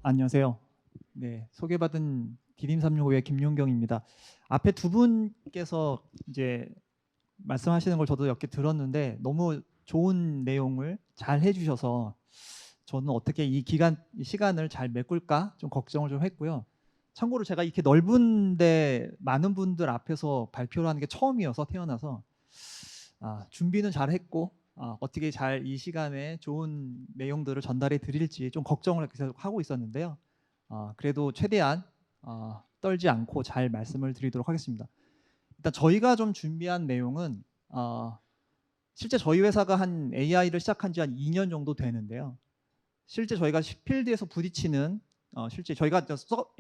안녕하세요. 네, 소개받은 디딤365의 김용경입니다. 앞에 두 분께서 이제 말씀하시는 걸 저도 몇 개 들었는데 너무 좋은 내용을 잘 해주셔서 저는 어떻게 이 시간을 잘 메꿀까 좀 걱정을 좀 했고요. 참고로 제가 이렇게 넓은데 많은 분들 앞에서 발표를 하는 게 처음이어서 태어나서 준비는 잘 했고 어떻게 잘 이 시간에 좋은 내용들을 전달해 드릴지 좀 걱정을 계속 하고 있었는데요. 그래도 최대한 떨지 않고 잘 말씀을 드리도록 하겠습니다. 일단 저희가 좀 준비한 내용은 실제 저희 회사가 한 AI를 시작한 지 한 2년 정도 되는데요. 실제 저희가 필드에서 부딪히는 실제 저희가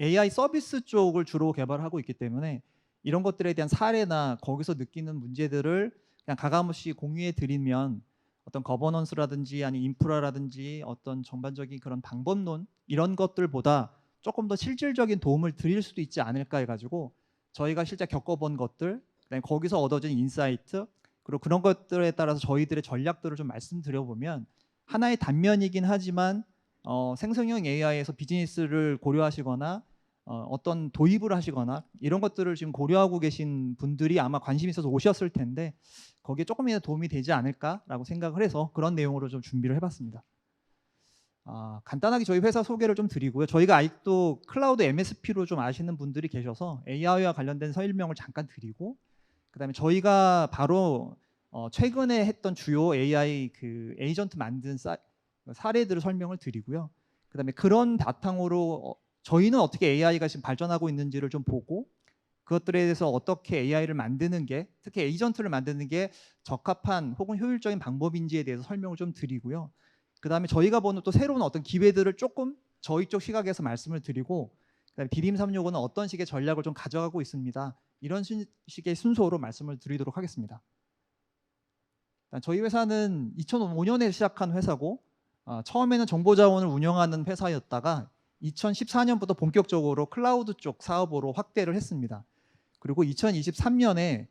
AI 서비스 쪽을 주로 개발하고 있기 때문에 이런 것들에 대한 사례나 거기서 느끼는 문제들을 그냥 가감없이 공유해 드리면 어떤 거버넌스라든지 아니 인프라라든지 어떤 전반적인 그런 방법론 이런 것들보다 조금 더 실질적인 도움을 드릴 수도 있지 않을까 해가지고 저희가 실제 겪어본 것들, 그다음에 거기서 얻어진 인사이트, 그리고 그런 것들에 따라서 저희들의 전략들을 좀 말씀드려보면 하나의 단면이긴 하지만 생성형 AI에서 비즈니스를 고려하시거나 어떤 도입을 하시거나 이런 것들을 지금 고려하고 계신 분들이 아마 관심 있어서 오셨을 텐데 거기에 조금이라도 도움이 되지 않을까라고 생각을 해서 그런 내용으로 좀 준비를 해봤습니다. 간단하게 저희 회사 소개를 좀 드리고요. 저희가 아직도 클라우드 MSP로 좀 아시는 분들이 계셔서 AI와 관련된 설명을 잠깐 드리고, 그다음에 저희가 바로 최근에 했던 주요 AI 그 에이전트 만든 사례들을 설명을 드리고요. 그다음에 그런 바탕으로 저희는 어떻게 AI가 지금 발전하고 있는지를 좀 보고 그것들에 대해서 어떻게 AI를 만드는 게, 특히 에이전트를 만드는 게 적합한 혹은 효율적인 방법인지에 대해서 설명을 좀 드리고요. 그다음에 저희가 보는 또 새로운 어떤 기회들을 조금 저희 쪽 시각에서 말씀을 드리고, 그다음에 디딤365는 어떤 식의 전략을 좀 가져가고 있습니다. 이런 식의 순서로 말씀을 드리도록 하겠습니다. 저희 회사는 2005년에 시작한 회사고 처음에는 정보자원을 운영하는 회사였다가 2014년부터 본격적으로 클라우드 쪽 사업으로 확대를 했습니다. 그리고 2023년에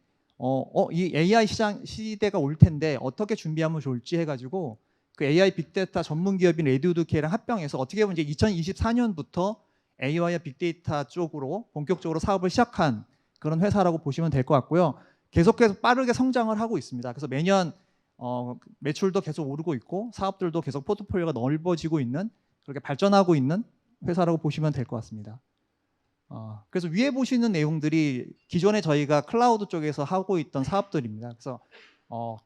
이 AI 시대가 올 텐데 어떻게 준비하면 좋을지 해가지고 그 AI 빅데이터 전문 기업인 레디우드케이랑 합병해서 어떻게 보면 이제 2024년부터 AI와 빅데이터 쪽으로 본격적으로 사업을 시작한 그런 회사라고 보시면 될 것 같고요. 계속해서 빠르게 성장을 하고 있습니다. 그래서 매년 매출도 계속 오르고 있고 사업들도 계속 포트폴리오가 넓어지고 있는, 그렇게 발전하고 있는 회사라고 보시면 될 것 같습니다. 그래서 위에 보시는 내용들이 기존에 저희가 클라우드 쪽에서 하고 있던 사업들입니다. 그래서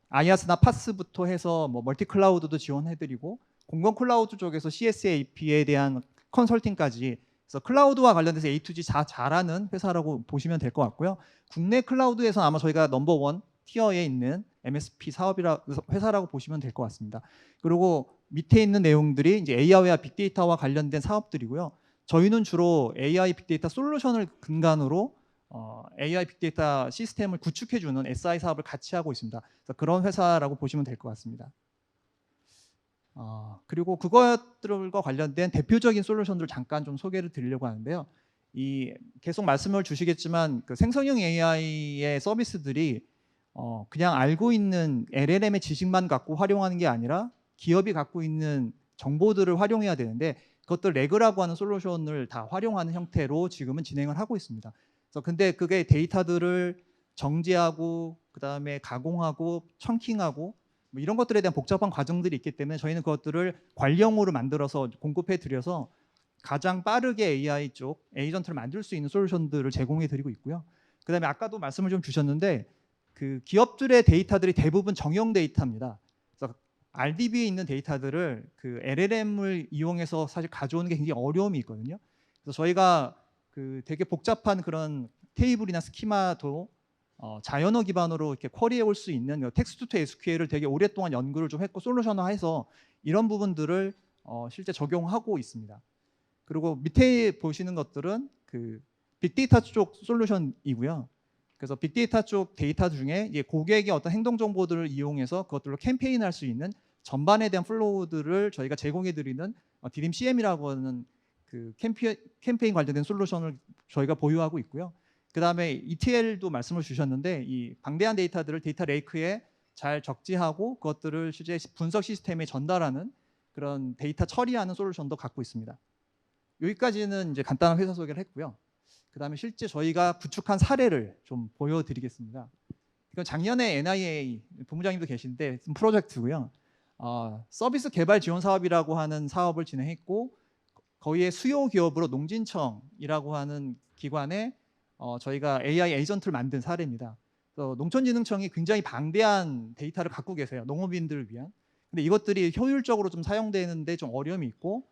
아이아스나 파스부터 해서 뭐 멀티 클라우드도 지원해드리고 공공 클라우드 쪽에서 CSAP에 대한 컨설팅까지, 그래서 클라우드와 관련돼서 A to Z 다 잘하는 회사라고 보시면 될 것 같고요. 국내 클라우드에서 아마 저희가 넘버원 티어에 있는 MSP 회사라고 보시면 될 것 같습니다. 그리고 밑에 있는 내용들이 이제 AI와 빅데이터와 관련된 사업들이고요. 저희는 주로 AI 빅데이터 솔루션을 근간으로 AI 빅데이터 시스템을 구축해주는 SI 사업을 같이 하고 있습니다. 그래서 그런 회사라고 보시면 될 것 같습니다. 그리고 그것들과 관련된 대표적인 솔루션들을 잠깐 좀 소개를 드리려고 하는데요. 계속 말씀을 주시겠지만 그 생성형 AI의 서비스들이 그냥 알고 있는 LLM의 지식만 갖고 활용하는 게 아니라 기업이 갖고 있는 정보들을 활용해야 되는데 그것들 레그라고 하는 솔루션을 다 활용하는 형태로 지금은 진행을 하고 있습니다. 그래서 근데 그게 데이터들을 정제하고 그다음에 가공하고 청킹하고 뭐 이런 것들에 대한 복잡한 과정들이 있기 때문에 저희는 그것들을 관리형으로 만들어서 공급해 드려서 가장 빠르게 AI 쪽 에이전트를 만들 수 있는 솔루션들을 제공해 드리고 있고요. 그다음에 아까도 말씀을 좀 주셨는데 그 기업들의 데이터들이 대부분 정형 데이터입니다. 그래서 RDB에 있는 데이터들을 그 LLM을 이용해서 사실 가져오는 게 굉장히 어려움이 있거든요. 그래서 저희가 그 되게 복잡한 그런 테이블이나 스키마도 자연어 기반으로 이렇게 쿼리해 올 수 있는 텍스트 투 SQL을 되게 오랫동안 연구를 좀 했고 솔루션화해서 이런 부분들을 실제 적용하고 있습니다. 그리고 밑에 보시는 것들은 그 빅데이터 쪽 솔루션이고요. 그래서 빅데이터 쪽 데이터 중에 이제 고객의 어떤 행동 정보들을 이용해서 그것들로 캠페인을 할 수 있는 전반에 대한 플로우들을 저희가 제공해 드리는 디딤 CM이라고 하는 그 캠페인 관련된 솔루션을 저희가 보유하고 있고요. 그다음에 ETL도 말씀을 주셨는데 이 방대한 데이터들을 데이터 레이크에 잘 적재하고 그것들을 실제 분석 시스템에 전달하는 그런 데이터 처리하는 솔루션도 갖고 있습니다. 여기까지는 이제 간단한 회사 소개를 했고요. 그다음에 실제 저희가 구축한 사례를 좀 보여드리겠습니다. 이건 작년에 NIA 본부장님도 계신데 프로젝트고요. 서비스 개발 지원 사업이라고 하는 사업을 진행했고, 거기에 수요 기업으로 농진청이라고 하는 기관에 저희가 AI 에이전트를 만든 사례입니다. 그래서 농촌진흥청이 굉장히 방대한 데이터를 갖고 계세요. 농업인들을 위한. 근데 이것들이 효율적으로 좀 사용되는데 좀 어려움이 있고,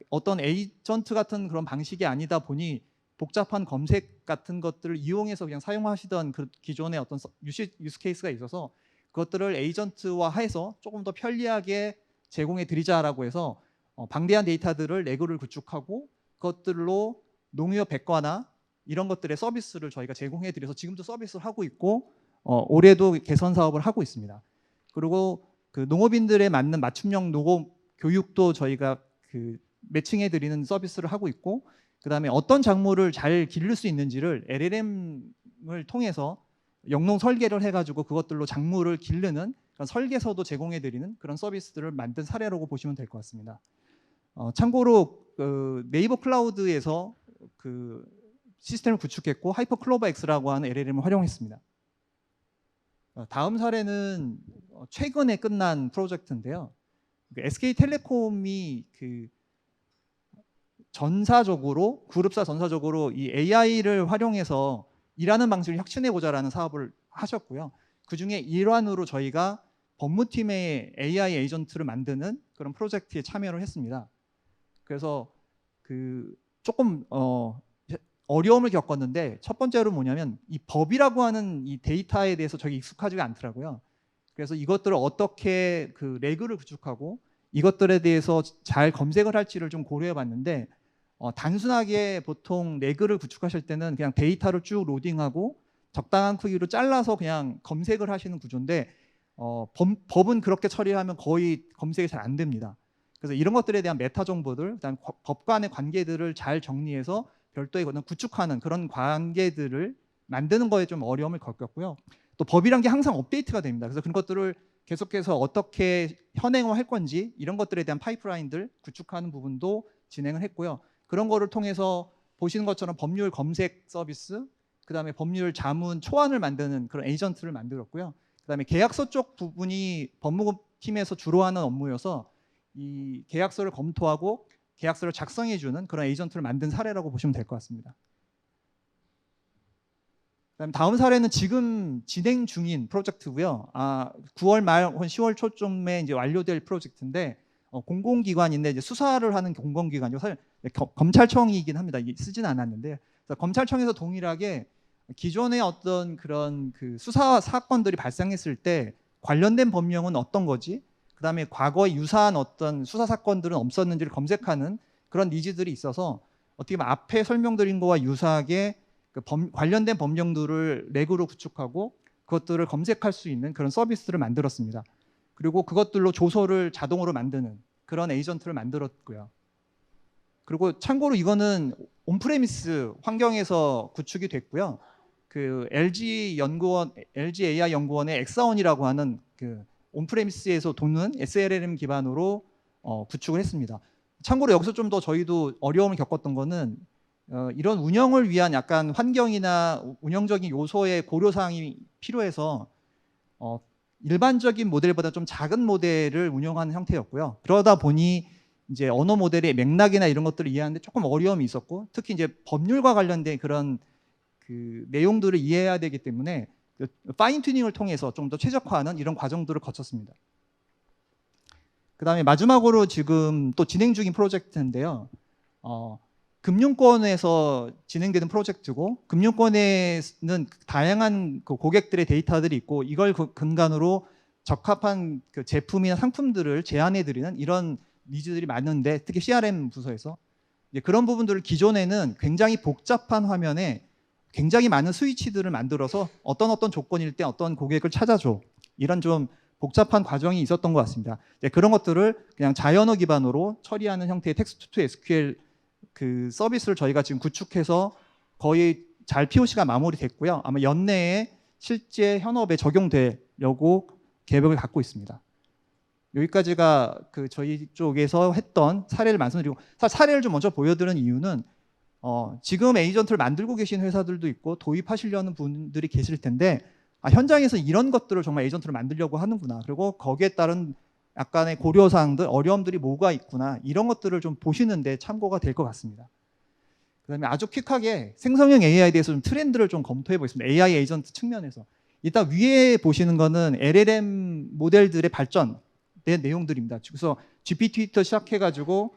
어떤 에이전트 같은 그런 방식이 아니다 보니 복잡한 검색 같은 것들을 이용해서 그냥 사용하시던 그 기존의 어떤 유스 케이스가 있어서 그것들을 에이전트화해서 조금 더 편리하게 제공해 드리자라고 해서 방대한 데이터들을 레그를 구축하고 그것들로 농협 백과나 이런 것들의 서비스를 저희가 제공해 드려서 지금도 서비스를 하고 있고, 올해도 개선 사업을 하고 있습니다. 그리고 그 농업인들에 맞는 맞춤형 농업 교육도 저희가 그 매칭해 드리는 서비스를 하고 있고, 그다음에 어떤 작물을 잘 기를 수 있는지를 LLM을 통해서 영농 설계를 해가지고 그것들로 작물을 기르는 그런 설계서도 제공해 드리는 그런 서비스들을 만든 사례라고 보시면 될 것 같습니다. 참고로 그 네이버 클라우드에서 그 시스템을 구축했고 하이퍼 클로버 X라고 하는 LLM을 활용했습니다. 다음 사례는 최근에 끝난 프로젝트인데요. SK텔레콤이 그 전사적으로 그룹사 전사적으로 이 AI를 활용해서 일하는 방식을 혁신해 보자라는 사업을 하셨고요. 그 중에 일환으로 저희가 법무팀의 AI 에이전트를 만드는 그런 프로젝트에 참여를 했습니다. 그래서 그 조금 어려움을 겪었는데, 첫 번째로 뭐냐면 이 법이라고 하는 이 데이터에 대해서 저희 익숙하지가 않더라고요. 그래서 이것들을 어떻게 그 레그를 구축하고 이것들에 대해서 잘 검색을 할지를 좀 고려해 봤는데, 단순하게 보통 레그를 구축하실 때는 그냥 데이터를 쭉 로딩하고 적당한 크기로 잘라서 그냥 검색을 하시는 구조인데, 법은 그렇게 처리하면 거의 검색이 잘 안 됩니다. 그래서 이런 것들에 대한 메타 정보들, 그다음 법 간의 관계들을 잘 정리해서 별도의 구축하는 그런 관계들을 만드는 거에 좀 어려움을 겪었고요. 또 법이란 게 항상 업데이트가 됩니다. 그래서 그런 것들을 계속해서 어떻게 현행화할 건지 이런 것들에 대한 파이프라인들 구축하는 부분도 진행을 했고요. 그런 거를 통해서 보시는 것처럼 법률 검색 서비스, 그다음에 법률 자문 초안을 만드는 그런 에이전트를 만들었고요. 그다음에 계약서 쪽 부분이 법무팀에서 주로 하는 업무여서 이 계약서를 검토하고 계약서를 작성해 주는 그런 에이전트를 만든 사례라고 보시면 될 것 같습니다. 그다음 다음 사례는 지금 진행 중인 프로젝트고요. 9월 말 혹은 10월 초쯤에 이제 완료될 프로젝트인데, 공공기관인데 이제 수사를 하는 공공기관이고 사실 검찰청이긴 합니다. 쓰진 않았는데, 검찰청에서 동일하게 기존의 어떤 그런 그 수사 사건들이 발생했을 때 관련된 법령은 어떤 거지, 그다음에 과거에 유사한 어떤 수사 사건들은 없었는지를 검색하는 그런 니즈들이 있어서 어떻게 보면 앞에 설명드린 거와 유사하게 그 관련된 법령들을 레그로 구축하고 그것들을 검색할 수 있는 그런 서비스를 만들었습니다. 그리고 그것들로 조서를 자동으로 만드는 그런 에이전트를 만들었고요. 그리고 참고로 이거는 온프레미스 환경에서 구축이 됐고요. 그 LG AI 연구원의 엑사원이라고 하는 그 온프레미스에서 도는 SLLM 기반으로 구축을 했습니다. 참고로 여기서 좀 더 저희도 어려움을 겪었던 거는 이런 운영을 위한 약간 환경이나 운영적인 요소의 고려사항이 필요해서 일반적인 모델보다 좀 작은 모델을 운영하는 형태였고요. 그러다 보니 이제 언어 모델의 맥락이나 이런 것들을 이해하는데 조금 어려움이 있었고, 특히 이제 법률과 관련된 그런 그 내용들을 이해해야 되기 때문에 파인 튜닝을 통해서 좀 더 최적화하는 이런 과정들을 거쳤습니다. 그다음에 마지막으로 지금 또 진행 중인 프로젝트인데요. 금융권에서 진행되는 프로젝트고, 금융권에는 다양한 그 고객들의 데이터들이 있고 이걸 근간으로 적합한 그 제품이나 상품들을 제안해 드리는 이런 니즈들이 많은데, 특히 CRM 부서에서 이제 그런 부분들을 기존에는 굉장히 복잡한 화면에 굉장히 많은 스위치들을 만들어서 어떤 조건일 때 어떤 고객을 찾아줘, 이런 좀 복잡한 과정이 있었던 것 같습니다. 그런 것들을 그냥 자연어 기반으로 처리하는 형태의 텍스트 투 SQL 그 서비스를 저희가 지금 구축해서 거의 잘 POC가 마무리됐고요. 아마 연내에 실제 현업에 적용되려고 계획을 갖고 있습니다. 여기까지가 그 저희 쪽에서 했던 사례를 말씀드리고, 사례를 좀 먼저 보여드리는 이유는 지금 에이전트를 만들고 계신 회사들도 있고 도입하시려는 분들이 계실 텐데, 현장에서 이런 것들을 정말 에이전트를 만들려고 하는구나, 그리고 거기에 따른 약간의 고려사항들, 어려움들이 뭐가 있구나, 이런 것들을 좀 보시는데 참고가 될 것 같습니다. 그다음에 아주 퀵하게 생성형 AI에 대해서 좀 트렌드를 좀 검토해 보겠습니다. AI 에이전트 측면에서. 일단 위에 보시는 거는 LLM 모델들의 발전의 내용들입니다. 그래서 GPT부터 시작해가지고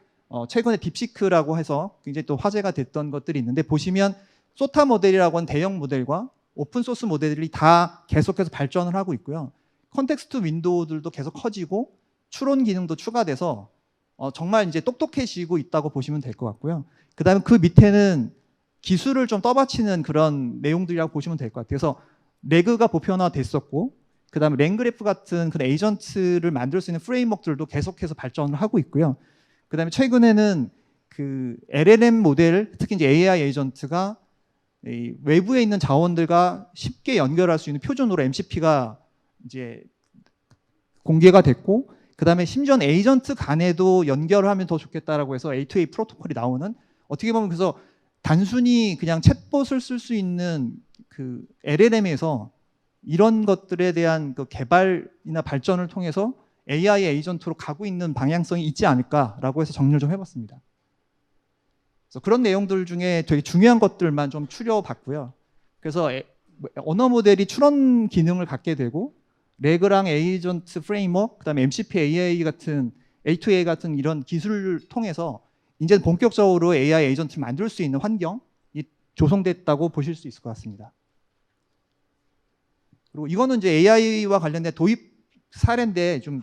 최근에 딥시크라고 해서 굉장히 또 화제가 됐던 것들이 있는데, 보시면 소타 모델이라고 하는 대형 모델과 오픈소스 모델들이 다 계속해서 발전을 하고 있고요. 컨텍스트 윈도우들도 계속 커지고 추론 기능도 추가돼서 정말 이제 똑똑해지고 있다고 보시면 될 것 같고요. 그 다음에 그 밑에는 기술을 좀 떠받치는 그런 내용들이라고 보시면 될 것 같아요. 그래서 레그가 보편화됐었고, 그 다음에 랭그래프 같은 그런 에이전트를 만들 수 있는 프레임워크들도 계속해서 발전을 하고 있고요. 그 다음에 최근에는 그 LLM 모델, 특히 이제 AI 에이전트가 이 외부에 있는 자원들과 쉽게 연결할 수 있는 표준으로 MCP가 이제 공개가 됐고, 그 다음에 심지어 에이전트 간에도 연결을 하면 더 좋겠다라고 해서 A2A 프로토콜이 나오는, 어떻게 보면 그래서 단순히 그냥 챗봇을 쓸 수 있는 그 LLM에서 이런 것들에 대한 그 개발이나 발전을 통해서 AI 에이전트로 가고 있는 방향성이 있지 않을까라고 해서 정리를 좀 해봤습니다. 그래서 그런 내용들 중에 되게 중요한 것들만 좀 추려봤고요. 그래서 언어 모델이 추론 기능을 갖게 되고, 레그랑 에이전트 프레임워크, 그다음에 MCP AI 같은 A2A 같은 이런 기술을 통해서 이제 본격적으로 AI 에이전트를 만들 수 있는 환경이 조성됐다고 보실 수 있을 것 같습니다. 그리고 이거는 이제 AI와 관련된 도입 사례인데, 좀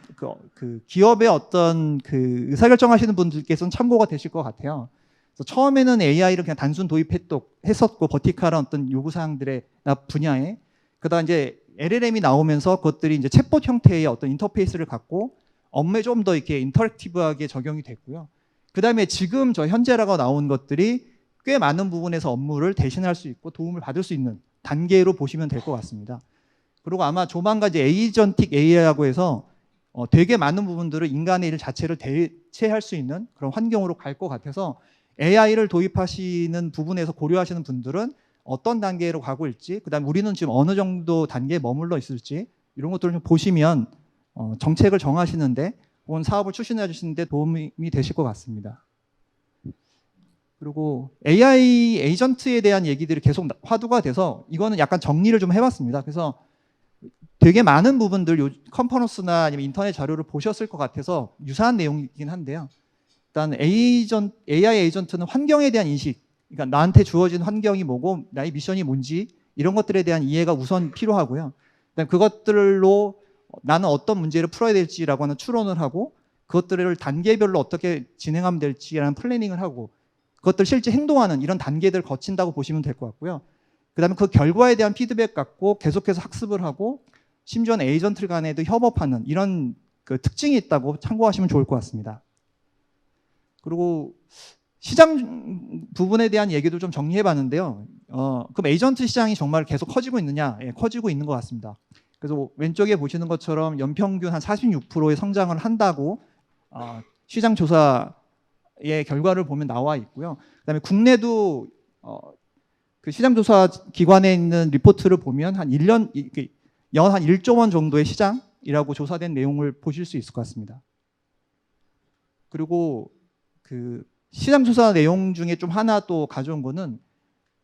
그 기업의 어떤 그 의사결정하시는 분들께서는 참고가 되실 것 같아요. 그래서 처음에는 AI를 그냥 단순 도입했었고 버티컬한 어떤 요구사항들의 분야에, 그다음 이제 LLM이 나오면서 그것들이 이제 챗봇 형태의 어떤 인터페이스를 갖고 업무에 좀 더 이렇게 인터랙티브하게 적용이 됐고요. 그다음에 지금 저 현재라고 나온 것들이 꽤 많은 부분에서 업무를 대신할 수 있고 도움을 받을 수 있는 단계로 보시면 될 것 같습니다. 그리고 아마 조만간 이제 에이전틱 AI라고 해서 되게 많은 부분들을 인간의 일 자체를 대체할 수 있는 그런 환경으로 갈 것 같아서, AI를 도입하시는 부분에서 고려하시는 분들은 어떤 단계로 가고 있지, 그다음에 우리는 지금 어느 정도 단계에 머물러 있을지, 이런 것들을 좀 보시면 정책을 정하시는데 혹은 사업을 추진해 주시는데 도움이 되실 것 같습니다. 그리고 AI 에이전트에 대한 얘기들이 계속 화두가 돼서 이거는 약간 정리를 좀 해봤습니다. 그래서 되게 많은 부분들 컨퍼런스나 아니면 인터넷 자료를 보셨을 것 같아서 유사한 내용이긴 한데요. 일단 AI 에이전트는 환경에 대한 인식, 그러니까 나한테 주어진 환경이 뭐고 나의 미션이 뭔지 이런 것들에 대한 이해가 우선 필요하고요. 그다음 그것들로 나는 어떤 문제를 풀어야 될지라고 하는 추론을 하고, 그것들을 단계별로 어떻게 진행하면 될지라는 플래닝을 하고, 그것들 실제 행동하는 이런 단계들을 거친다고 보시면 될 것 같고요. 그다음에 그 결과에 대한 피드백 갖고 계속해서 학습을 하고, 심지어는 에이전트 간에도 협업하는 이런 그 특징이 있다고 참고하시면 좋을 것 같습니다. 그리고 시장 부분에 대한 얘기도 좀 정리해 봤는데요. 그럼 에이전트 시장이 정말 계속 커지고 있느냐? 예, 커지고 있는 것 같습니다. 그래서 왼쪽에 보시는 것처럼 연평균 한 46%의 성장을 한다고 시장 조사의 결과를 보면 나와 있고요. 그다음에 국내도 그 시장 조사 기관에 있는 리포트를 보면 한 1년 연 한 1조 원 정도의 시장이라고 조사된 내용을 보실 수 있을 것 같습니다. 그리고 그 시장 조사 내용 중에 좀 하나 또 가져온 거는,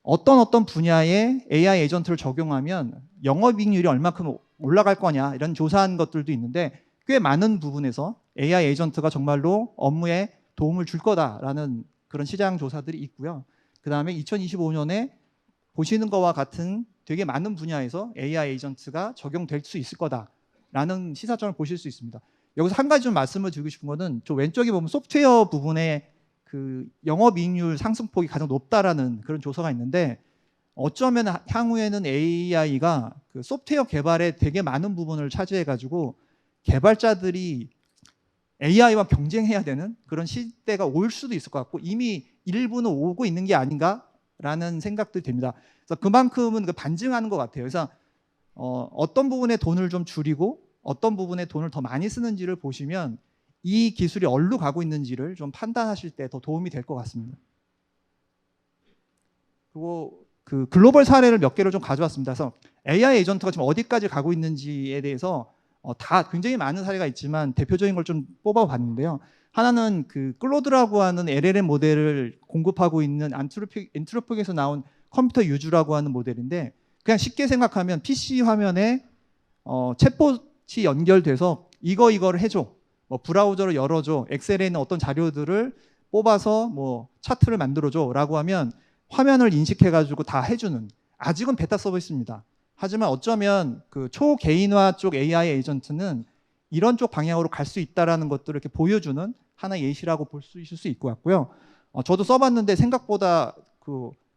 어떤 분야에 AI 에이전트를 적용하면 영업이익률이 얼마큼 올라갈 거냐, 이런 조사한 것들도 있는데, 꽤 많은 부분에서 AI 에이전트가 정말로 업무에 도움을 줄 거다라는 그런 시장 조사들이 있고요. 그 다음에 2025년에 보시는 것과 같은 되게 많은 분야에서 AI 에이전트가 적용될 수 있을 거다라는 시사점을 보실 수 있습니다. 여기서 한 가지 좀 말씀을 드리고 싶은 거는, 저 왼쪽에 보면 소프트웨어 부분에 그 영업이익률 상승폭이 가장 높다라는 그런 조사가 있는데, 어쩌면 향후에는 AI가 그 소프트웨어 개발에 되게 많은 부분을 차지해가지고 개발자들이 AI와 경쟁해야 되는 그런 시대가 올 수도 있을 것 같고, 이미 일부는 오고 있는 게 아닌가라는 생각도 듭니다. 그래서 그만큼은 반증하는 것 같아요. 그래서 어떤 부분에 돈을 좀 줄이고 어떤 부분에 돈을 더 많이 쓰는지를 보시면 이 기술이 어디로 가고 있는지를 좀 판단하실 때 더 도움이 될 것 같습니다. 그리고 그 글로벌 사례를 몇 개를 좀 가져왔습니다. 그래서 AI 에이전트가 지금 어디까지 가고 있는지에 대해서 다 굉장히 많은 사례가 있지만 대표적인 걸 좀 뽑아봤는데요. 하나는 그 클로드라고 하는 LLM 모델을 공급하고 있는 안트로픽에서 나온 컴퓨터 유주라고 하는 모델인데, 그냥 쉽게 생각하면 PC 화면에 챗봇이 연결돼서 이거를 해줘, 뭐 브라우저를 열어줘, 엑셀에 있는 어떤 자료들을 뽑아서 뭐 차트를 만들어줘라고 하면 화면을 인식해가지고 다 해주는, 아직은 베타 서비스입니다. 하지만 어쩌면 그 초개인화 쪽 AI 에이전트는 이런 쪽 방향으로 갈 수 있다라는 것들을 이렇게 보여주는 하나의 예시라고 볼 수 있을 수 있을 것 같고요. 저도 써봤는데 생각보다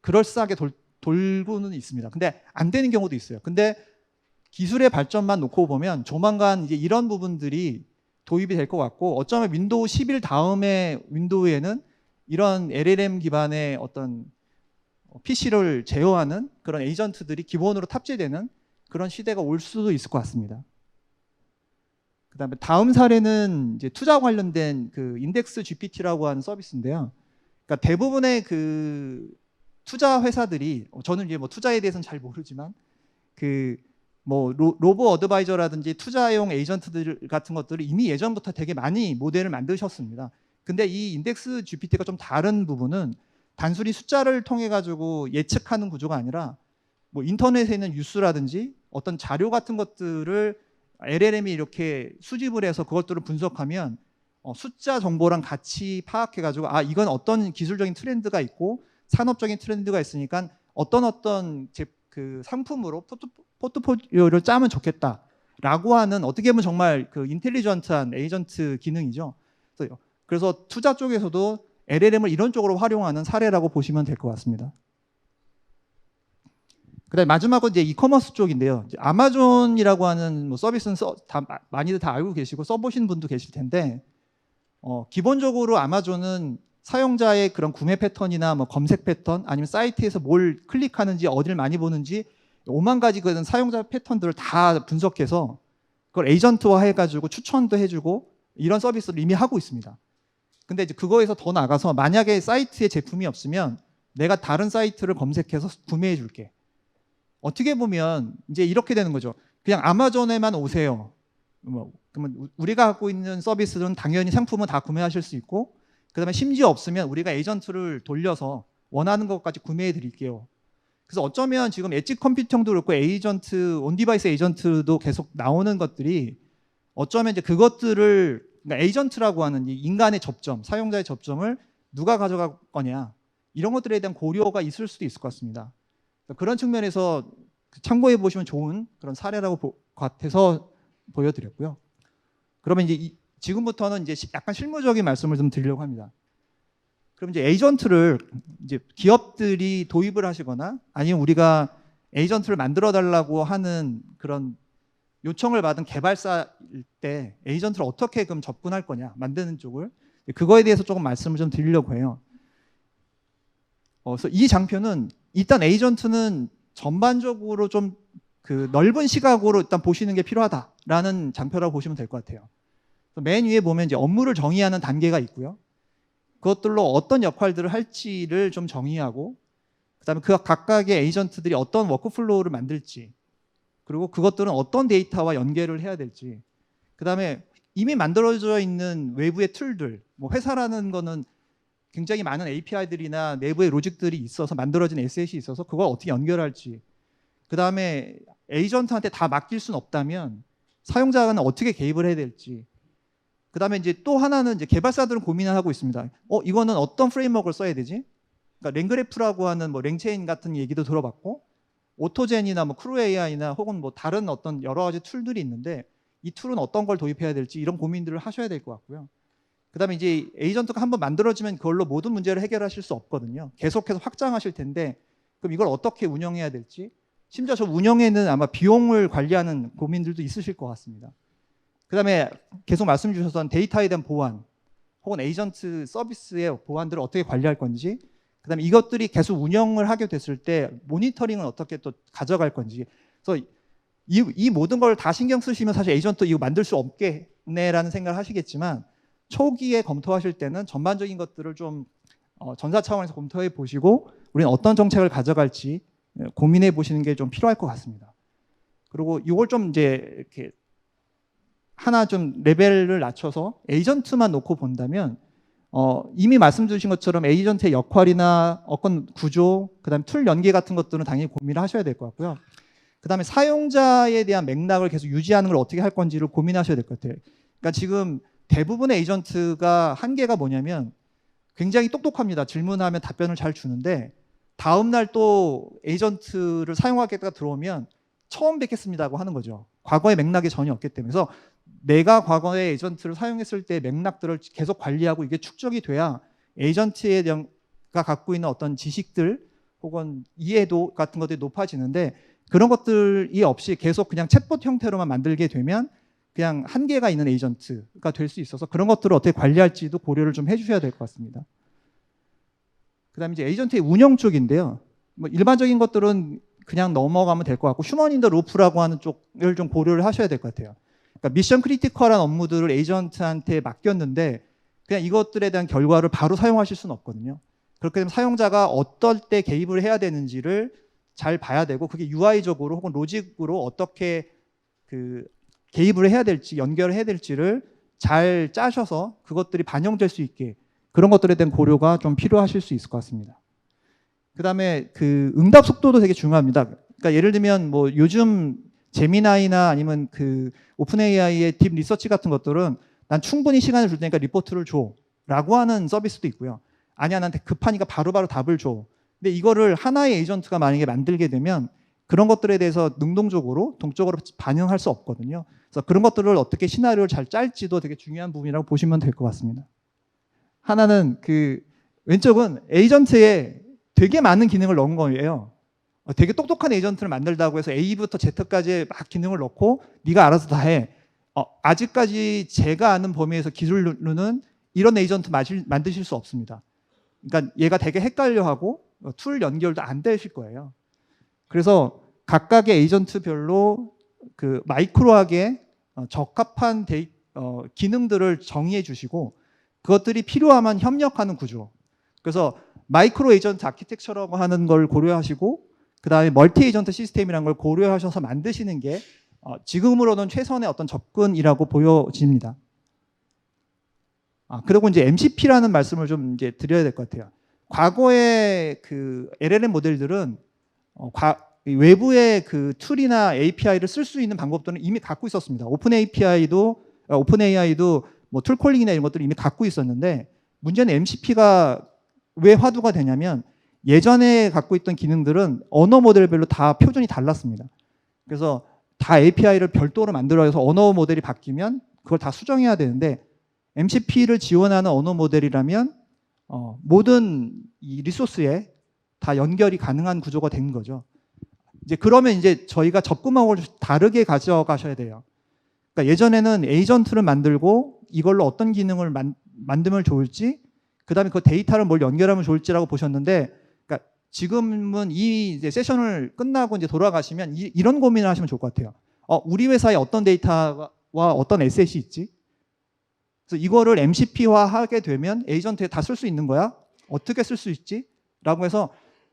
그럴싸하게 돌고는 있습니다. 근데 안 되는 경우도 있어요. 근데 기술의 발전만 놓고 보면 조만간 이제 이런 부분들이 도입이 될 것 같고, 어쩌면 윈도우 11 다음에 윈도우에는 이런 LLM 기반의 어떤 PC를 제어하는 그런 에이전트들이 기본으로 탑재되는 그런 시대가 올 수도 있을 것 같습니다. 그다음에 다음 사례는 이제 투자 관련된 그 인덱스 GPT라고 하는 서비스인데요. 그러니까 대부분의 그 투자 회사들이, 저는 이제 뭐 투자에 대해서는 잘 모르지만 그 뭐 로보 어드바이저라든지 투자용 에이전트들 같은 것들을 이미 예전부터 되게 많이 모델을 만드셨습니다. 근데 이 인덱스 GPT가 좀 다른 부분은 단순히 숫자를 통해 가지고 예측하는 구조가 아니라 뭐 인터넷에 있는 뉴스라든지 어떤 자료 같은 것들을 LLM이 이렇게 수집을 해서 그것들을 분석하면 숫자 정보랑 같이 파악해 가지고 이건 어떤 기술적인 트렌드가 있고 산업적인 트렌드가 있으니까 어떤 그 상품으로 포트폴리오를 짜면 좋겠다라고 하는, 어떻게 보면 정말 그 인텔리전트한 에이전트 기능이죠. 그래서 투자 쪽에서도 LLM을 이런 쪽으로 활용하는 사례라고 보시면 될 것 같습니다. 그다음에 마지막으로 이제 이커머스 쪽인데요. 이제 아마존이라고 하는 뭐 서비스는 많이들 다 알고 계시고 써보신 분도 계실 텐데, 기본적으로 아마존은 사용자의 그런 구매 패턴이나 뭐 검색 패턴, 아니면 사이트에서 뭘 클릭하는지, 어디를 많이 보는지 5만 가지 그런 사용자 패턴들을 다 분석해서 그걸 에이전트화 해가지고 추천도 해주고 이런 서비스를 이미 하고 있습니다. 근데 이제 그거에서 더 나가서 만약에 사이트에 제품이 없으면 내가 다른 사이트를 검색해서 구매해 줄게. 어떻게 보면 이제 이렇게 되는 거죠. 그냥 아마존에만 오세요. 그러면 우리가 갖고 있는 서비스는 당연히 상품은 다 구매하실 수 있고, 그다음에 심지어 없으면 우리가 에이전트를 돌려서 원하는 것까지 구매해 드릴게요. 그래서 어쩌면 지금 엣지 컴퓨팅도 그렇고 에이전트, 온디바이스 에이전트도 계속 나오는 것들이 어쩌면 이제 그것들을, 그러니까 에이전트라고 하는 이 인간의 접점, 사용자의 접점을 누가 가져갈 거냐, 이런 것들에 대한 고려가 있을 수도 있을 것 같습니다. 그런 측면에서 참고해 보시면 좋은 그런 사례라고 같아서 보여드렸고요. 그러면 이제 지금부터는 이제 약간 실무적인 말씀을 좀 드리려고 합니다. 그럼 이제 에이전트를 이제 기업들이 도입을 하시거나 아니면 우리가 에이전트를 만들어 달라고 하는 그런 요청을 받은 개발사일 때 에이전트를 어떻게 그럼 접근할 거냐, 만드는 쪽을, 그거에 대해서 조금 말씀을 좀 드리려고 해요. 그래서 이 장표는 일단 에이전트는 전반적으로 좀 그 넓은 시각으로 일단 보시는 게 필요하다라는 장표라고 보시면 될 것 같아요. 맨 위에 보면 이제 업무를 정의하는 단계가 있고요. 그것들로 어떤 역할들을 할지를 좀 정의하고, 그다음에 그 각각의 에이전트들이 어떤 워크플로우를 만들지, 그리고 그것들은 어떤 데이터와 연결을 해야 될지, 그다음에 이미 만들어져 있는 외부의 툴들, 뭐 회사라는 거는 굉장히 많은 API들이나 내부의 로직들이 있어서 만들어진 에셋이 있어서 그걸 어떻게 연결할지, 그다음에 에이전트한테 다 맡길 수는 없다면 사용자는 어떻게 개입을 해야 될지, 그다음에 이제 또 하나는 이제 개발사들은 고민을 하고 있습니다. 이거는 어떤 프레임워크를 써야 되지? 그러니까 랭그래프라고 하는 뭐 랭체인 같은 얘기도 들어봤고, 오토젠이나 뭐 크루 AI나 혹은 뭐 다른 어떤 여러 가지 툴들이 있는데 이 툴은 어떤 걸 도입해야 될지 이런 고민들을 하셔야 될 것 같고요. 그다음에 이제 에이전트가 한번 만들어지면 그걸로 모든 문제를 해결하실 수 없거든요. 계속해서 확장하실 텐데 그럼 이걸 어떻게 운영해야 될지, 심지어 저 운영에는 아마 비용을 관리하는 고민들도 있으실 것 같습니다. 그다음에 계속 말씀 주셨던 데이터에 대한 보안, 혹은 에이전트 서비스의 보안들을 어떻게 관리할 건지, 그다음에 이것들이 계속 운영을 하게 됐을 때 모니터링은 어떻게 또 가져갈 건지. 그래서 이 모든 걸 다 신경 쓰시면 사실 에이전트 이거 만들 수 없겠네라는 생각을 하시겠지만 초기에 검토하실 때는 전반적인 것들을 좀 전사 차원에서 검토해 보시고 우리는 어떤 정책을 가져갈지 고민해 보시는 게 좀 필요할 것 같습니다. 그리고 이걸 좀 이제 이렇게 하나 좀 레벨을 낮춰서 에이전트만 놓고 본다면 이미 말씀 주신 것처럼 에이전트의 역할이나 어떤 구조, 그다음에 툴 연계 같은 것들은 당연히 고민을 하셔야 될 것 같고요. 그다음에 사용자에 대한 맥락을 계속 유지하는 걸 어떻게 할 건지를 고민하셔야 될 것 같아요. 그러니까 지금 대부분의 에이전트가 한계가 뭐냐면 굉장히 똑똑합니다. 질문하면 답변을 잘 주는데 다음 날 또 에이전트를 사용하겠다가 들어오면 처음 뵙겠습니다고 하는 거죠. 과거의 맥락이 전혀 없기 때문에. 그래서 내가 과거에 에이전트를 사용했을 때 맥락들을 계속 관리하고 이게 축적이 돼야 에이전트에 대한 가 갖고 있는 어떤 지식들 혹은 이해도 같은 것들이 높아지는데 그런 것들이 없이 계속 그냥 챗봇 형태로만 만들게 되면 그냥 한계가 있는 에이전트가 될 수 있어서 그런 것들을 어떻게 관리할지도 고려를 좀 해주셔야 될 것 같습니다. 그다음에 이제 에이전트의 운영 쪽인데요. 뭐 일반적인 것들은 그냥 넘어가면 될 것 같고 휴먼 인 더 루프라고 하는 쪽을 좀 고려를 하셔야 될 것 같아요. 그러니까 미션 크리티컬한 업무들을 에이전트한테 맡겼는데 그냥 이것들에 대한 결과를 바로 사용하실 수는 없거든요. 그렇게 되면 사용자가 어떨 때 개입을 해야 되는지를 잘 봐야 되고 그게 UI적으로 혹은 로직으로 어떻게 그 개입을 해야 될지 연결을 해야 될지를 잘 짜셔서 그것들이 반영될 수 있게 그런 것들에 대한 고려가 좀 필요하실 수 있을 것 같습니다. 그다음에 그 응답 속도도 되게 중요합니다. 그러니까 예를 들면 뭐 요즘 제미나이나 아니면 그 오픈 AI의 딥 리서치 같은 것들은 난 충분히 시간을 줄 테니까 리포트를 줘라고 하는 서비스도 있고요. 아니야, 나한테 급하니까 바로바로 답을 줘. 근데 이거를 하나의 에이전트가 만약에 만들게 되면 그런 것들에 대해서 능동적으로 동적으로 반영할 수 없거든요. 그래서 그런 것들을 어떻게 시나리오를 잘 짤지도 되게 중요한 부분이라고 보시면 될 것 같습니다. 하나는 그 왼쪽은 에이전트에 되게 많은 기능을 넣은 거예요. 되게 똑똑한 에이전트를 만들다고 해서 A부터 Z까지 막 기능을 넣고 네가 알아서 다 해. 아직까지 제가 아는 범위에서 기술로는 이런 에이전트 만드실 수 없습니다. 그러니까 얘가 되게 헷갈려하고 툴 연결도 안 되실 거예요. 그래서 각각의 에이전트별로 그 마이크로하게 적합한 기능들을 정의해 주시고 그것들이 필요하면 협력하는 구조. 그래서 마이크로 에이전트 아키텍처라고 하는 걸 고려하시고 그 다음에 멀티 에이전트 시스템이라는 걸 고려하셔서 만드시는 게 지금으로는 최선의 어떤 접근이라고 보여집니다. 그리고 이제 MCP라는 말씀을 좀 이제 드려야 될 것 같아요. 과거의 그 LLM 모델들은 외부의 그 툴이나 API를 쓸 수 있는 방법들은 이미 갖고 있었습니다. 오픈 AI도 뭐 툴콜링이나 이런 것들을 이미 갖고 있었는데 문제는 MCP가 왜 화두가 되냐면 예전에 갖고 있던 기능들은 언어 모델별로 다 표준이 달랐습니다. 그래서 다 API를 별도로 만들어서 언어 모델이 바뀌면 그걸 다 수정해야 되는데 MCP를 지원하는 언어 모델이라면 모든 이 리소스에 다 연결이 가능한 구조가 된 거죠. 이제 그러면 이제 저희가 접근방법을 다르게 가져가셔야 돼요. 그러니까 예전에는 에이전트를 만들고 이걸로 어떤 기능을 만들면 좋을지, 그 다음에 그 데이터를 뭘 연결하면 좋을지라고 보셨는데, 그러니까 지금은 이 이제 세션을 끝나고 이제 돌아가시면 이런 고민을 하시면 좋을 것 같아요. 우리 회사에 어떤 데이터와 어떤 에셋이 있지? 그래서 이거를 MCP화 하게 되면 에이전트에 다 쓸 수 있는 거야? 어떻게 쓸 수 있지? 라고 해서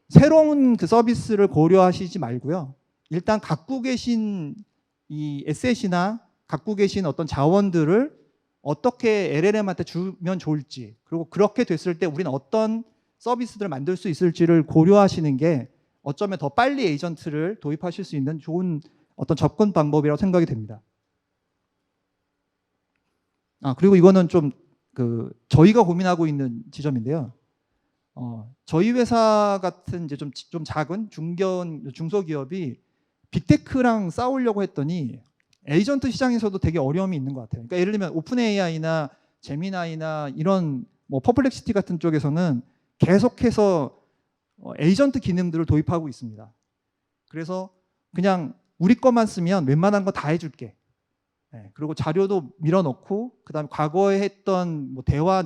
새로운 그 서비스를 고려하시지 말고요. 일단 갖고 계신 이 에셋이나 갖고 계신 어떤 자원들을 어떻게 LLM한테 주면 좋을지, 그리고 그렇게 됐을 때 우리는 어떤 서비스들을 만들 수 있을지를 고려하시는 게 어쩌면 더 빨리 에이전트를 도입하실 수 있는 좋은 어떤 접근 방법이라고 생각이 됩니다. 그리고 이거는 좀 저희가 고민하고 있는 지점인데요. 저희 회사 같은 이제 좀 작은 중소기업이 빅테크랑 싸우려고 했더니 에이전트 시장에서도 되게 어려움이 있는 것 같아요. 그러니까 예를 들면 오픈 AI나 제미나이나 이런 뭐 퍼플렉시티 같은 쪽에서는 계속해서 에이전트 기능들을 도입하고 있습니다. 그래서 그냥 우리 것만 쓰면 웬만한 거 다 해줄게. 그리고 자료도 밀어넣고 그다음에 과거에 했던 뭐 대화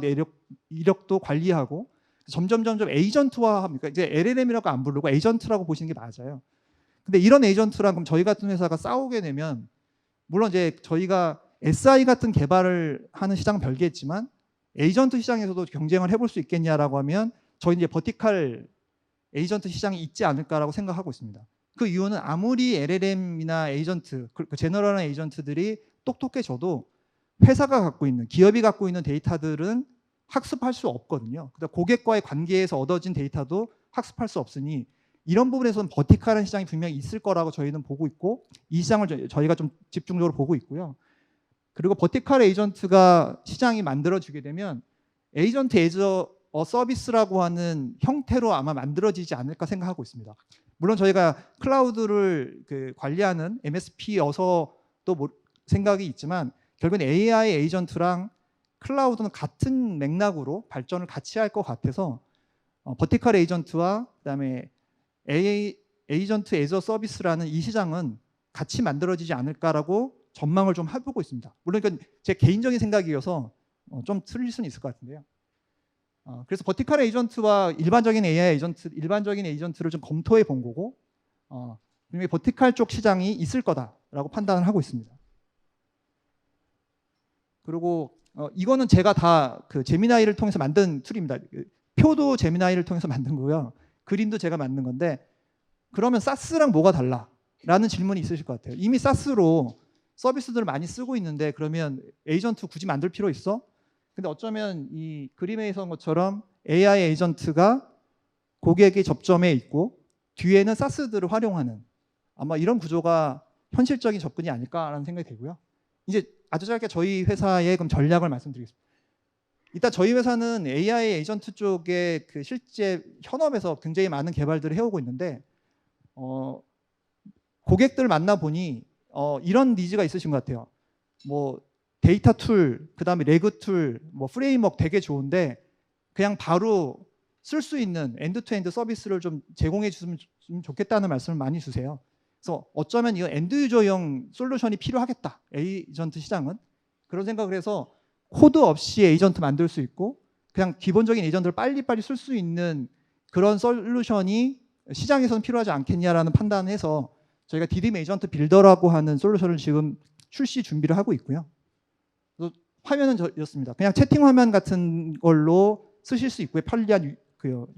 이력도 관리하고 점점 에이전트화합니까? 이제 LLM이라고 안 부르고 에이전트라고 보시는 게 맞아요. 근데 이런 에이전트랑 그럼 저희 같은 회사가 싸우게 되면 물론 이제 저희가 SI 같은 개발을 하는 시장은 별개겠지만 에이전트 시장에서도 경쟁을 해볼 수 있겠냐라고 하면 저희 이제 버티칼 에이전트 시장이 있지 않을까라고 생각하고 있습니다. 그 이유는 아무리 LLM이나 에이전트, 그 제너럴한 에이전트들이 똑똑해져도 회사가 갖고 있는, 기업이 갖고 있는 데이터들은 학습할 수 없거든요. 그러니까 고객과의 관계에서 얻어진 데이터도 학습할 수 없으니 이런 부분에서는 버티칼한 시장이 분명히 있을 거라고 저희는 보고 있고 이 시장을 저희가 좀 집중적으로 보고 있고요. 그리고 버티칼 에이전트가 시장이 만들어지게 되면 에이전트 에저 서비스라고 하는 형태로 아마 만들어지지 않을까 생각하고 있습니다. 물론 저희가 클라우드를 관리하는 MSP여서도 생각이 있지만 결국엔 AI 에이전트랑 클라우드는 같은 맥락으로 발전을 같이 할 것 같아서 버티칼 에이전트와 그다음에 에이전트 에저 서비스라는 이 시장은 같이 만들어지지 않을까라고 전망을 좀 해보고 있습니다. 물론 이건 제 개인적인 생각이어서 좀 틀릴 수는 있을 것 같은데요. 그래서 버티칼 에이전트와 일반적인 AI 에이전트, 일반적인 에이전트를 좀 검토해 본 거고, 분명히 버티칼 쪽 시장이 있을 거다라고 판단을 하고 있습니다. 그리고 이거는 제가 다 그 제미나이를 통해서 만든 툴입니다. 표도 제미나이를 통해서 만든 거고요. 그림도 제가 만든 건데 그러면 사스랑 뭐가 달라? 라는 질문이 있으실 것 같아요. 이미 사스로 서비스들을 많이 쓰고 있는데 그러면 에이전트 굳이 만들 필요 있어? 근데 어쩌면 이 그림에서 온 것처럼 AI 에이전트가 고객의 접점에 있고 뒤에는 사스들을 활용하는 아마 이런 구조가 현실적인 접근이 아닐까라는 생각이 들고요. 이제 아주 짧게 저희 회사의 그럼 전략을 말씀드리겠습니다. 일단 저희 회사는 AI 에이전트 쪽에 그 실제 현업에서 굉장히 많은 개발들을 해오고 있는데 고객들 만나보니 이런 니즈가 있으신 것 같아요. 뭐 데이터 툴, 그 다음에 레그 툴, 뭐 프레임워크 되게 좋은데 그냥 바로 쓸 수 있는 엔드투엔드 서비스를 좀 제공해 주시면 좋겠다는 말씀을 많이 주세요. 그래서 어쩌면 이거 엔드 유저형 솔루션이 필요하겠다. 에이전트 시장은. 그런 생각을 해서 코드 없이 에이전트 만들 수 있고 그냥 기본적인 에이전트를 빨리빨리 쓸 수 있는 그런 솔루션이 시장에서는 필요하지 않겠냐라는 판단을 해서 저희가 디딤 에이전트 빌더라고 하는 솔루션을 지금 출시 준비를 하고 있고요. 화면은 이렇습니다. 그냥 채팅 화면 같은 걸로 쓰실 수 있고요. 편리한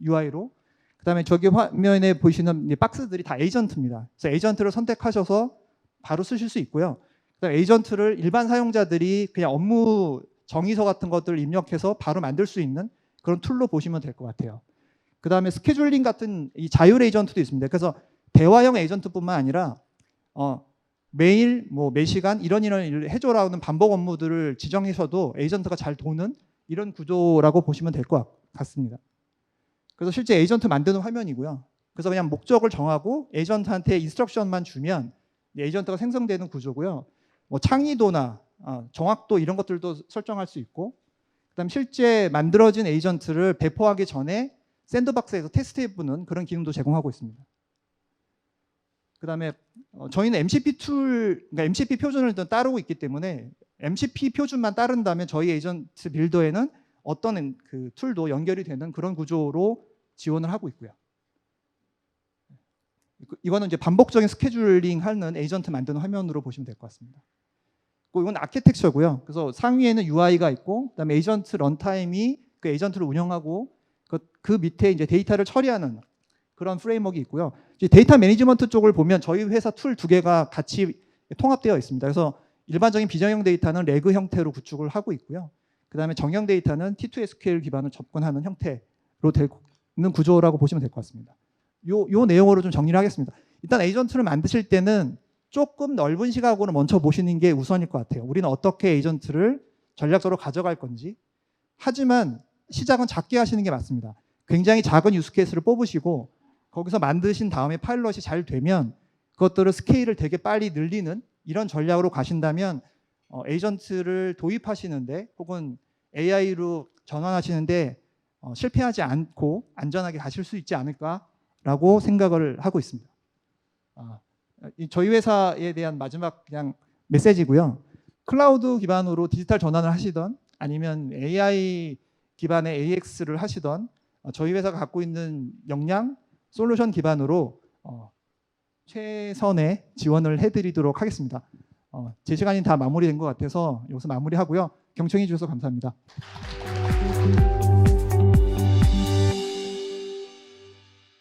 UI로. 그다음에 저기 화면에 보시는 박스들이 다 에이전트입니다. 그래서 에이전트를 선택하셔서 바로 쓰실 수 있고요. 그다음에 에이전트를 일반 사용자들이 그냥 업무 정의서 같은 것들을 입력해서 바로 만들 수 있는 그런 툴로 보시면 될 것 같아요. 그다음에 스케줄링 같은 이 자율 에이전트도 있습니다. 그래서 대화형 에이전트뿐만 아니라 매일 뭐 매 시간 이런 일을 해줘라는 반복 업무들을 지정해서도 에이전트가 잘 도는 이런 구조라고 보시면 될 것 같습니다. 그래서 실제 에이전트 만드는 화면이고요. 그래서 그냥 목적을 정하고 에이전트한테 인스트럭션만 주면 에이전트가 생성되는 구조고요. 뭐 창의도나 정확도 이런 것들도 설정할 수 있고 그다음 실제 만들어진 에이전트를 배포하기 전에 샌드박스에서 테스트해보는 그런 기능도 제공하고 있습니다. 그다음에 저희는 MCP 툴, 그러니까 MCP 표준을 일단 따르고 있기 때문에 MCP 표준만 따른다면 저희 에이전트 빌더에는 어떤 그 툴도 연결이 되는 그런 구조로 지원을 하고 있고요. 이거는 이제 반복적인 스케줄링 하는 에이전트 만드는 화면으로 보시면 될 것 같습니다. 이건 아키텍처고요. 그래서 상위에는 UI가 있고, 그다음에 에이전트 런타임이 그 에이전트를 운영하고 그 밑에 이제 데이터를 처리하는 그런 프레임워크가 있고요. 데이터 매니지먼트 쪽을 보면 저희 회사 툴 두 개가 같이 통합되어 있습니다. 그래서 일반적인 비정형 데이터는 레그 형태로 구축을 하고 있고요. 그다음에 정형 데이터는 T2SQL 기반을 접근하는 형태로 되고 있는 구조라고 보시면 될 것 같습니다. 요 내용으로 좀 정리를 하겠습니다. 일단 에이전트를 만드실 때는 조금 넓은 시각으로 먼저 보시는 게 우선일 것 같아요. 우리는 어떻게 에이전트를 전략적으로 가져갈 건지. 하지만 시작은 작게 하시는 게 맞습니다. 굉장히 작은 유스케이스를 뽑으시고 거기서 만드신 다음에 파일럿이 잘 되면 그것들을 스케일을 되게 빨리 늘리는 이런 전략으로 가신다면 에이전트를 도입하시는데 혹은 AI로 전환하시는데 실패하지 않고 안전하게 가실 수 있지 않을까라고 생각을 하고 있습니다. 저희 회사에 대한 마지막 그냥 메시지고요. 클라우드 기반으로 디지털 전환을 하시던 아니면 AI 기반의 AX를 하시던 저희 회사가 갖고 있는 역량 솔루션 기반으로 최선의 지원을 해드리도록 하겠습니다. 제 시간이 다 마무리된 것 같아서 여기서 마무리하고요. 경청해 주셔서 감사합니다.